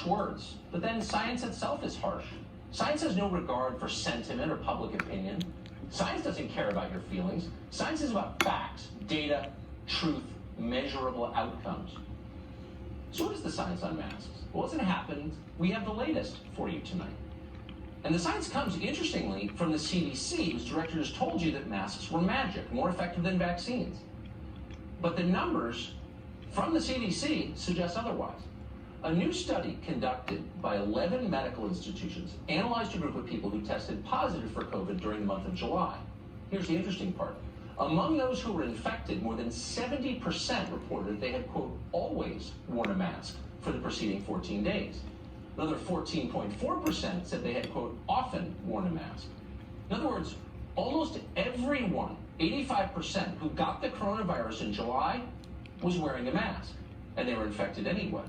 words, but then science itself is harsh. Science has no regard for sentiment or public opinion. Science doesn't care about your feelings. Science is about facts, data, truth, measurable outcomes. So what is the science on masks? Well, as it happened, we have the latest for you tonight. And the science comes, interestingly, from the CDC, whose director has told you that masks were magic, more effective than vaccines. But the numbers from the CDC suggest otherwise. A new study conducted by 11 medical institutions analyzed a group of people who tested positive for COVID during the month of July. Here's the interesting part. Among those who were infected, more than 70% reported they had, quote, always worn a mask for the preceding 14 days. Another 14.4% said they had, quote, often worn a mask. In other words, almost everyone, 85%, who got the coronavirus in July was wearing a mask, and they were infected anyway.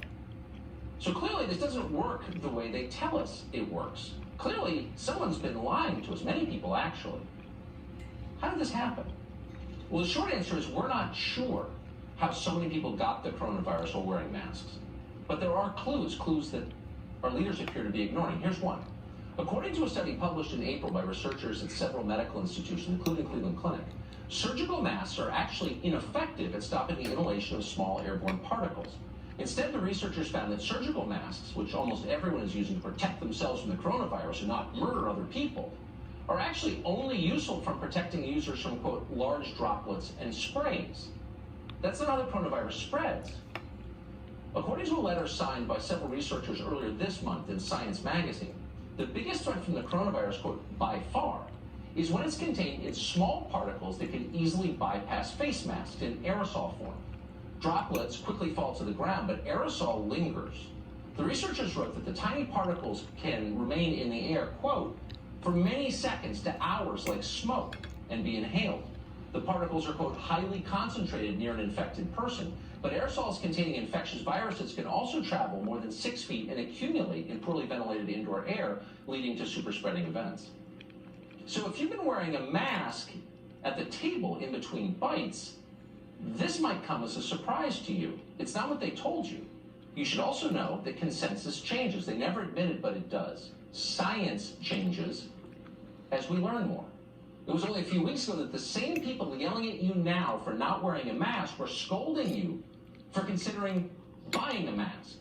So clearly this doesn't work the way they tell us it works. Clearly someone's been lying to us, many people actually. How did this happen? Well, the short answer is we're not sure how so many people got the coronavirus while wearing masks. But there are clues that our leaders appear to be ignoring. Here's one. According to a study published in April by researchers at several medical institutions, including Cleveland Clinic, surgical masks are actually ineffective at stopping the inhalation of small airborne particles. Instead, the researchers found that surgical masks, which almost everyone is using to protect themselves from the coronavirus and not murder other people, are actually only useful for protecting users from, quote, large droplets and sprays. That's not how the coronavirus spreads. According to a letter signed by several researchers earlier this month in Science magazine, the biggest threat from the coronavirus, quote, by far, is when it's contained in small particles that can easily bypass face masks in aerosol form. Droplets quickly fall to the ground, but aerosol lingers. The researchers wrote that the tiny particles can remain in the air, quote, for many seconds to hours like smoke and be inhaled. The particles are, quote, highly concentrated near an infected person, but aerosols containing infectious viruses can also travel more than 6 feet and accumulate in poorly ventilated indoor air, leading to super spreading events. So if you've been wearing a mask at the table in between bites, this might come as a surprise to you. It's not what they told you. You should also know that consensus changes. They never admit it, but it does. Science changes as we learn more. It was only a few weeks ago that the same people yelling at you now for not wearing a mask were scolding you for considering buying a mask.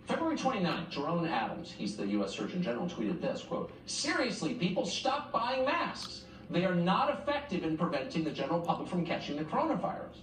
February 29th, Jerome Adams, he's the U.S. Surgeon General, tweeted this, quote, seriously, people, stop buying masks. They are not effective in preventing the general public from catching the coronavirus.